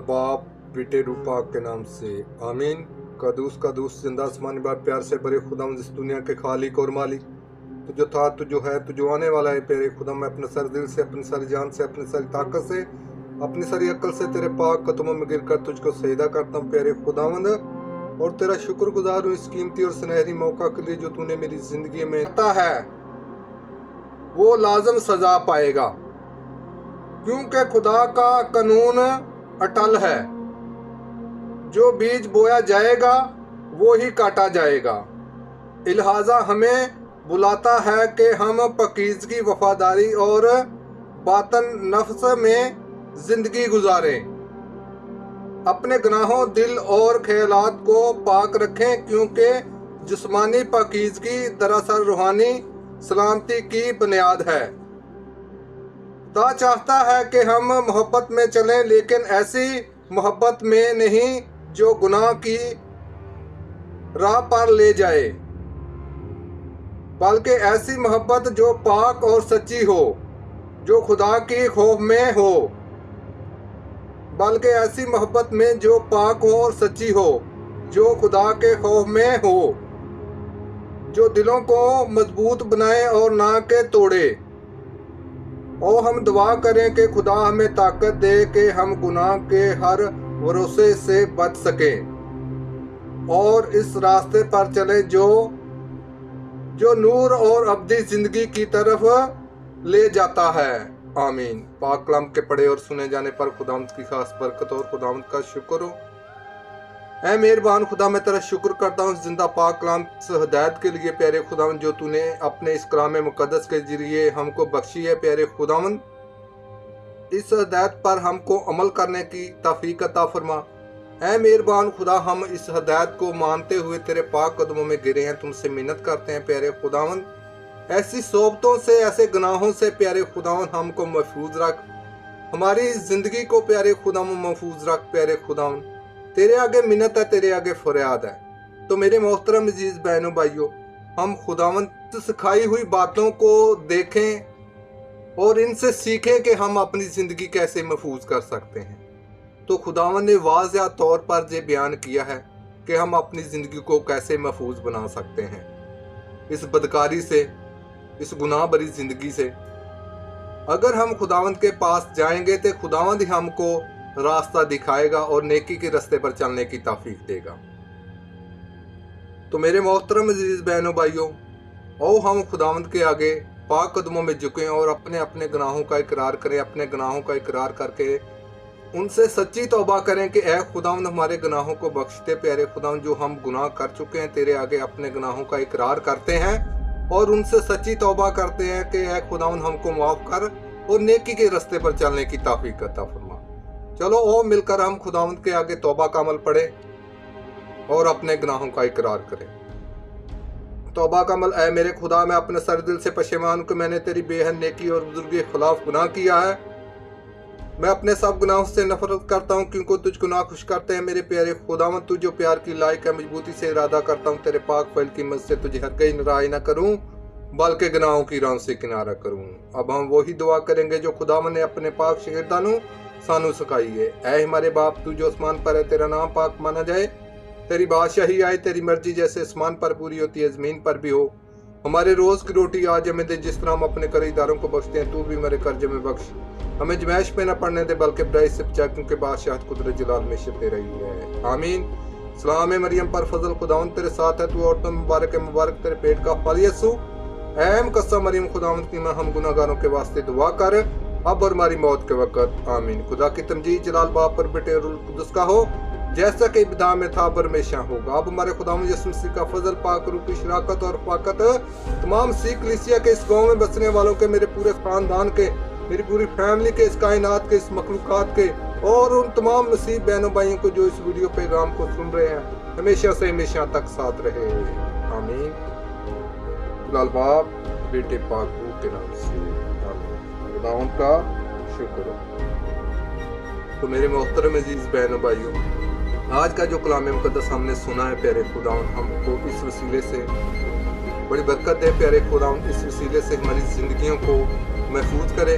बाप बेटे रूह पाक के नाम से आमीन। कदूस जिंदा आसमानी बाप प्यार से भरे खुदा इस दुनिया के खालिक और मालिक, तू जो था, तू जो है, तू जो आने वाला है प्यारे खुदा, मैं अपने सारे दिल से, अपनी सारी जान से, अपनी सारी ताकत से, अपनी सारी अक्ल से तेरे पाक कदमों में गिर कर तुझको सजदा करता हूँ प्यारे खुदावंद, और तेरा शुक्रगुजार हूँ इस कीमती और सुनहरी मौका के लिए जो तूने मेरी जिंदगी में दिया है। वो लाजम सजा पाएगा क्योंकि खुदा का कानून अटल है। जो बीज बोया जाएगा वो ही काटा जाएगा। लिहाजा हमें बुलाता है कि हम पाकीज़गी, वफादारी और बातन नफ्स में जिंदगी गुजारें। अपने गुनाहों, दिल और ख्यालात को पाक रखें क्योंकि जिस्मानी पाकीज़गी दरअसल रूहानी सलामती की बुनियाद है। खुदा चाहता है कि हम मोहब्बत में चलें, लेकिन ऐसी मोहब्बत में नहीं जो गुनाह की राह पर ले जाए, बल्कि ऐसी मोहब्बत जो पाक और सच्ची हो, जो खुदा की खौफ में हो, बल्कि ऐसी मोहब्बत में जो पाक हो और सच्ची हो, जो खुदा के खौफ में हो, जो दिलों को मजबूत बनाए और ना के तोड़े। और हम दुआ करें कि खुदा हमें ताकत दे कि हम गुनाह के हर भरोसे से बच सकें और इस रास्ते पर चले जो नूर और अब्दी जिंदगी की तरफ ले जाता है। आमीन। पाक कलाम के पढ़े और सुने जाने पर खुदावंद की खास बरकत और खुदावंद का शुक्र हो। ऐ मेहरबान खुदा, मैं तेरा शुक्र करता हूँ जिंदा पाक कलाम हिदायत के लिए प्यारे खुदावंद, जो तूने अपने इस कलाम मुकद्दस के जरिए हमको बख्शी है प्यारे खुदावंद। इस हिदायत पर हमको अमल करने की तौफीक अता फरमा। ऐ मेहरबान खुदा, हम इस हिदायत को मानते हुए तेरे पाक कदमों में गिरे हैं, तुमसे मिन्नत करते हैं प्यारे खुदावंद, ऐसी सोबतों से, ऐसे गुनाहों से प्यारे खुदावंद हमको महफूज रख। हमारी जिंदगी को प्यारे खुदावंद महफूज रख प्यारे खुदावंद। तेरे आगे मिन्नत है, तेरे आगे फरियाद है। तो मेरे मोहतरम अजीज बहनों भाइयों, हम खुदावंद सिखाई हुई बातों को देखें और इनसे सीखें कि हम अपनी ज़िंदगी कैसे महफूज कर सकते हैं। तो खुदावंद ने वाज़ेह तौर पर ये बयान किया है कि हम अपनी ज़िंदगी को कैसे महफूज बना सकते हैं इस बदकारी से, इस गुनाह भरी ज़िंदगी से। अगर हम खुदावंद के पास जाएंगे तो खुदावंद ही हमको रास्ता दिखाएगा और नेकी के रास्ते पर चलने की तौफीक देगा। तो मेरे मोहतरम अजीज बहनों भाइयों, आओ हम खुदावंद के आगे पाक कदमों में झुकें और अपने अपने गुनाहों का इकरार करें। अपने गुनाहों का इकरार करके उनसे सच्ची तौबा करें कि ऐ खुदावंद हमारे गुनाहों को बख्श दे प्यारे खुदावंद। जो हम गुनाह कर चुके हैं तेरे आगे अपने गुनाहों का इकरार करते हैं और उनसे सच्ची तौबा करते हैं कि ऐ खुदावंद हमको माफ़ कर और नेकी के रास्ते पर चलने की तौफीक अता फरमा। चलो ओ मिलकर हम खुदावंद के आगे तौबा का अमल पढ़ें और अपने गुनाहों का इकरार करें। तौबा का अमल। ऐ मेरे खुदा, मैं अपने सर दिल से पशेमान हूं कि मैंने तेरी बेहद नेकी और बुजुर्गी के खिलाफ गुनाह किया है। मैं अपने सब गुनाहों से नफरत करता हूं क्योंकि तुझको नाखुश करते हैं मेरे प्यारे खुदावंद। तू जो प्यार की लायक है, मजबूती से इरादा करता हूं तेरे पाक फैल की मदद से तुझे हरगिज़ नाराज़ न करूं, बल्कि गुनाहों की राह से किनारा करूं। अब हम वही दुआ करेंगे जो खुदावंद ने अपने पाक शागिर्दानों सानू सिखाई है। ऐ हमारे बाप, तू जो आसमान पर है, तेरा नाम पाक माना जाए, तेरी बादशाही आए, तेरी मर्जी जैसे आसमान पर पूरी होती है ज़मीन पर भी हो। हमारे रोज़ की रोटी आज हमें दे, जिस तरह हम अपने कर्जदारों को बख्शते हैं, तू भी मेरे कर्ज में बख्श। हमें जमैश पे न पड़ने दे, बल्कि बुराई से बचा, क्योंकि बादशाह कुदरत जलाल में शते रही है। आमीन। सलाम है मरियम पर फजल, खुदावंद तेरे साथ है, तू औरतों में मुबारक है, मुबारक तेरे पेट का फल यीशु। ऐ मुकद्दस मरियम, खुदावंद की मां, हम गुनाहगारों के वास्ते दुआ कर अब और हमारी मौत के वक़्त। आमीन। खुदा की तमजीद जलाल बाप पर, बेटे और रूह कुद्दुस का हो, जैसा कि इब्तिदा में था पर हमेशा होगा। अब हमारे खुदावंद यीशु मसीह का फजल, पाक रूह की शराकत और फाकत तमाम सीख कलीसिया के, इस गांव में बसने वालों के, मेरे पूरे खानदान के, मेरी पूरी फैमिली के, इस कायनात के, इस मखलूकात के और उन तमाम नसीब बहनों भाइयों को जो इस वीडियो पैगाम को सुन रहे हैं, हमेशा से हमेशा तक साथ रहे। आमीन। लाल बाप, बेटे पाक रूह के नाम से आमीन। खुदावंद का शुक्र हो। तो मेरे मोहतरम अजीज बहनों भाइयों, आज का जो कलाम मुकद्दस हमने सुना है प्यारे खुदावंद हमको इस वसीले से बड़ी बरकत दे प्यारे खुदावंद। इस वसीले से हमारी जिंदगियों को महफूज करे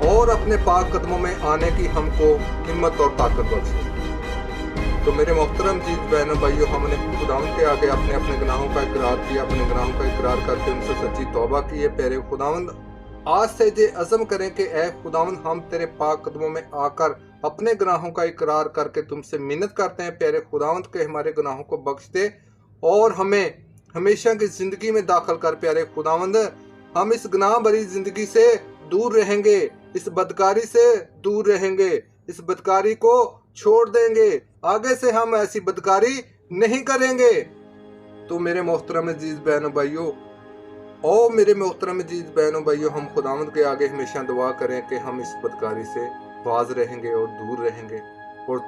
اور اپنے پاک قدموں میں آنے کی ہم کو ہمت اور طاقت بخشے۔ تو میرے محترم عزیز بہنوں بھائیوں، ہم نے خداوند کے آگے اپنے گناہوں کا اقرار کیا، اپنے گناہوں کا اقرار کر کے ان سے سچی توبہ کی ہے۔ پیارے خداوند، آج سے یہ عزم کریں کہ اے خداوند، ہم تیرے پاک قدموں میں آ کر اپنے گناہوں کا اقرار کر کے تم سے منت کرتے ہیں پیارے خداوند کہ ہمارے گناہوں کو بخش دے اور ہمیں ہمیشہ کی زندگی میں داخل کر پیارے خداوند۔ ہم اس گناہ بھری زندگی سے دور رہیں گے، اس بدکاری سے دور رہیں گے، اس بدکاری کو چھوڑ دیں گے، آگے سے ہم ایسی بدکاری نہیں کریں گے۔ تو میرے محترم عزیز بہنوں بھائیوں، میرے محترم عزیز بہنوں بھائیوں، ہم خداوند کے آگے ہمیشہ دعا کریں کہ ہم اس بدکاری سے باز رہیں گے اور دور رہیں گے۔